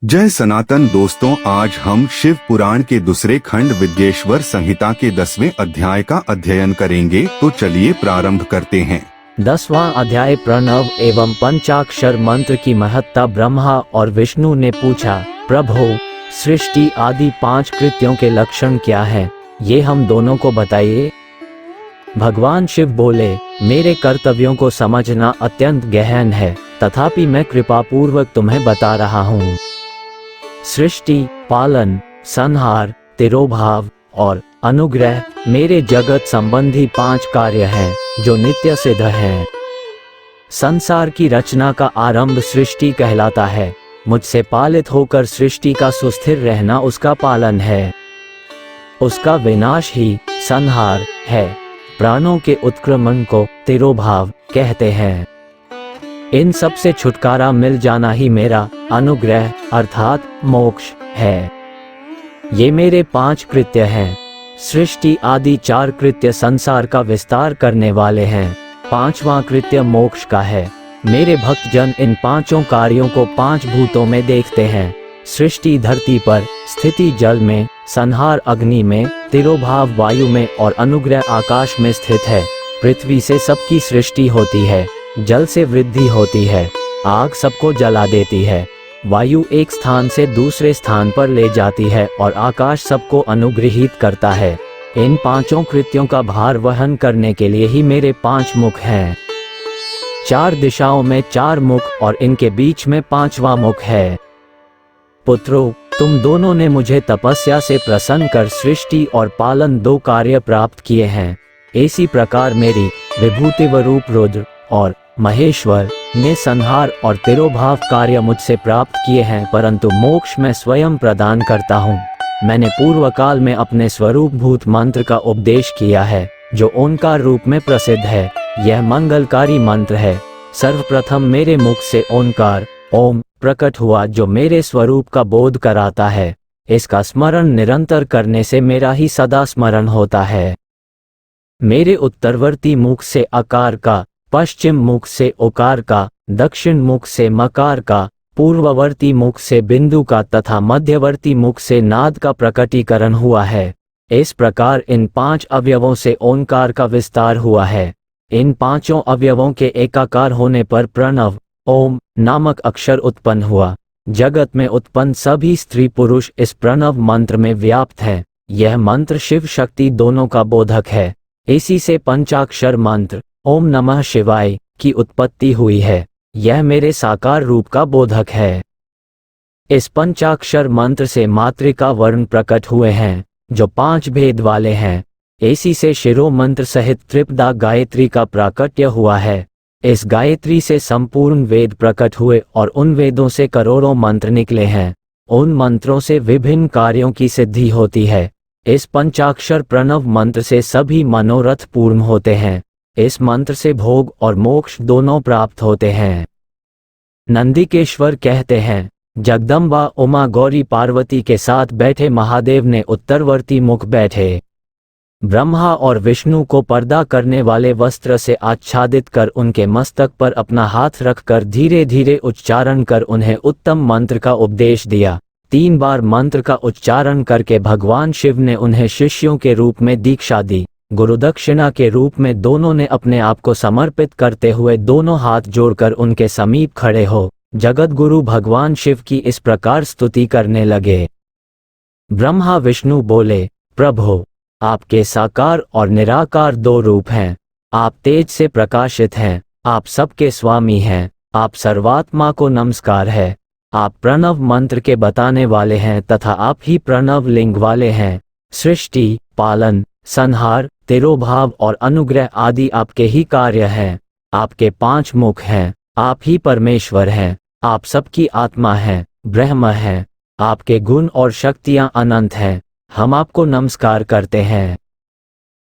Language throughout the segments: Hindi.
जय सनातन दोस्तों, आज हम शिव पुराण के दूसरे खंड विद्येश्वर संहिता के 10वें अध्याय का अध्ययन करेंगे। तो चलिए प्रारंभ करते हैं। 10वां अध्याय प्रणव एवं पंचाक्षर मंत्र की महत्ता। ब्रह्मा और विष्णु ने पूछा, प्रभु, सृष्टि आदि 5 कृत्यों के लक्षण क्या हैं? ये हम दोनों को बताइए। भगवान शिव बोले, मेरे कर्तव्यों को समझना अत्यंत गहन है, तथापि मैं कृपापूर्वक तुम्हें बता रहा हूँ। सृष्टि, पालन, संहार, तिरोभाव और अनुग्रह मेरे जगत संबंधी 5 कार्य हैं जो नित्य सिद्ध हैं। संसार की रचना का आरंभ सृष्टि कहलाता है। मुझसे पालित होकर सृष्टि का सुस्थिर रहना उसका पालन है। उसका विनाश ही संहार है। प्राणों के उत्क्रमण को तिरोभाव कहते हैं। इन सब से छुटकारा मिल जाना ही मेरा अनुग्रह अर्थात मोक्ष है। ये मेरे 5 कृत्य हैं। सृष्टि आदि 4 कृत्य संसार का विस्तार करने वाले हैं। 5वां कृत्य मोक्ष का है। मेरे भक्तजन इन 5 कार्यों को 5 भूतों में देखते हैं। सृष्टि धरती पर, स्थिति जल में, संहार अग्नि में, तिरोभाव वायु में और अनुग्रह आकाश में स्थित है। पृथ्वी से सबकी सृष्टि होती है, जल से वृद्धि होती है, आग सबको जला देती है, वायु एक स्थान से दूसरे स्थान पर ले जाती है और आकाश सबको अनुग्रहित करता है। इन 5 कृत्यों का भार वहन करने के लिए ही मेरे 5 मुख हैं। 4 दिशाओं में 4 मुख और इनके बीच में 5वां मुख है। पुत्रों, तुम दोनों ने मुझे तपस्या से प्रसन्न कर सृष्टि और पालन 2 कार्य प्राप्त किए हैं। इसी प्रकार मेरी विभूतिवरूप रुद्र और महेश्वर ने संहार और तिरोभाव कार्य मुझसे प्राप्त किए हैं, परंतु मोक्ष मैं स्वयं प्रदान करता हूँ। मैंने पूर्व काल में अपने स्वरूप भूत मंत्र का उपदेश किया है, जो ओंकार रूप में प्रसिद्ध है। यह मंगलकारी मंत्र है। सर्वप्रथम मेरे मुख से ओंकार ओम प्रकट हुआ, जो मेरे स्वरूप का बोध कराता है। इसका स्मरण निरंतर करने से मेरा ही सदा स्मरण होता है। मेरे उत्तरवर्ती मुख से अकार का, पश्चिम मुख से ओकार का, दक्षिण मुख से मकार का, पूर्ववर्ती मुख से बिंदु का तथा मध्यवर्ती मुख से नाद का प्रकटीकरण हुआ है। इस प्रकार इन 5 अवयवों से ओंकार का विस्तार हुआ है। इन 5 अवयवों के एकाकार होने पर प्रणव ओम नामक अक्षर उत्पन्न हुआ। जगत में उत्पन्न सभी स्त्री पुरुष इस प्रणव मंत्र में व्याप्त हैं। यह मंत्र शिव शक्ति दोनों का बोधक है। इसी से पंचाक्षर मंत्र ओम नमः शिवाय की उत्पत्ति हुई है। यह मेरे साकार रूप का बोधक है। इस पंचाक्षर मंत्र से मातृका वर्ण प्रकट हुए हैं, जो 5 भेद वाले हैं। इसी से शिरो मंत्र सहित त्रिपदा गायत्री का प्राकट्य हुआ है। इस गायत्री से संपूर्ण वेद प्रकट हुए और उन वेदों से करोड़ों मंत्र निकले हैं। उन मंत्रों से विभिन्न कार्यों की सिद्धि होती है। इस पंचाक्षर प्रणव मंत्र से सभी मनोरथ पूर्ण होते हैं। इस मंत्र से भोग और मोक्ष दोनों प्राप्त होते हैं। नंदिकेश्वर कहते हैं, जगदम्बा उमा गौरी पार्वती के साथ बैठे महादेव ने उत्तरवर्ती मुख बैठे। ब्रह्मा और विष्णु को पर्दा करने वाले वस्त्र से आच्छादित कर उनके मस्तक पर अपना हाथ रखकर धीरे धीरे उच्चारण कर उन्हें उत्तम मंत्र का उपदेश दिया। 3 बार मंत्र का उच्चारण करके भगवान शिव ने उन्हें शिष्यों के रूप में दीक्षा दी। गुरुदक्षिणा के रूप में दोनों ने अपने आप को समर्पित करते हुए दोनों हाथ जोड़कर उनके समीप खड़े हो जगत गुरु भगवान शिव की इस प्रकार स्तुति करने लगे। ब्रह्मा विष्णु बोले, प्रभु, आपके साकार और निराकार 2 रूप हैं। आप तेज से प्रकाशित हैं। आप सबके स्वामी हैं। आप सर्वात्मा को नमस्कार है। आप प्रणव मंत्र के बताने वाले हैं तथा आप ही प्रणव लिंग वाले हैं। सृष्टि, पालन, संहार, तिरोभाव और अनुग्रह आदि आपके ही कार्य हैं। आपके 5 मुख हैं। आप ही परमेश्वर हैं। आप सबकी आत्मा हैं, ब्रह्म हैं। आपके गुण और शक्तियां अनंत हैं। हम आपको नमस्कार करते हैं।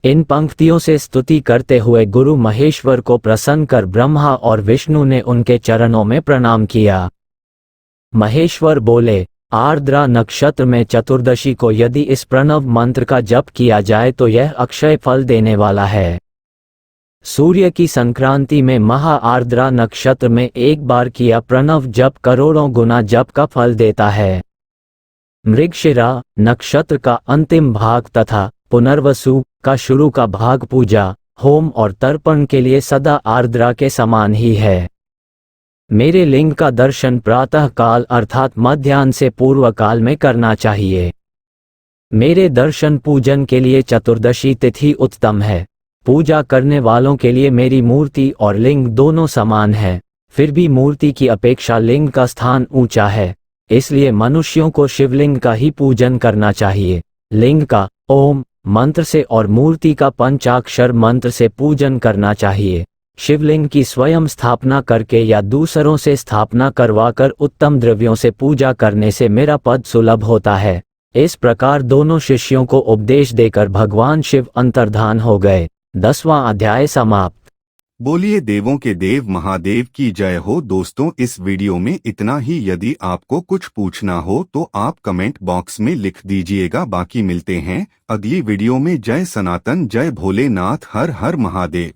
इन पंक्तियों से स्तुति करते हुए गुरु महेश्वर को प्रसन्न कर ब्रह्मा और विष्णु ने उनके चरणों में प्रणाम किया। महेश्वर बोले, आर्द्रा नक्षत्र में चतुर्दशी को यदि इस प्रणव मंत्र का जप किया जाए तो यह अक्षय फल देने वाला है। सूर्य की संक्रांति में महा आर्द्रा नक्षत्र में एक बार किया प्रणव जप करोड़ों गुना जप का फल देता है। मृगशिरा नक्षत्र का अंतिम भाग तथा पुनर्वसु का शुरू का भाग पूजा, होम और तर्पण के लिए सदा आर्द्रा के समान ही है। मेरे लिंग का दर्शन प्रातः काल अर्थात मध्याह्न से पूर्व काल में करना चाहिए। मेरे दर्शन पूजन के लिए चतुर्दशी तिथि उत्तम है। पूजा करने वालों के लिए मेरी मूर्ति और लिंग दोनों समान है, फिर भी मूर्ति की अपेक्षा लिंग का स्थान ऊंचा है, इसलिए मनुष्यों को शिवलिंग का ही पूजन करना चाहिए। लिंग का ओम मंत्र से और मूर्ति का पंचाक्षर मंत्र से पूजन करना चाहिए। शिवलिंग की स्वयं स्थापना करके या दूसरों से स्थापना करवाकर उत्तम द्रव्यों से पूजा करने से मेरा पद सुलभ होता है। इस प्रकार दोनों शिष्यों को उपदेश देकर भगवान शिव अंतर्धान हो गए। 10वां अध्याय समाप्त। बोलिए देवों के देव महादेव की जय हो। दोस्तों, इस वीडियो में इतना ही। यदि आपको कुछ पूछना हो तो आप कमेंट बॉक्स में लिख दीजिएगा। बाकी मिलते हैं अगली वीडियो में। जय सनातन, जय भोलेनाथ, हर हर महादेव।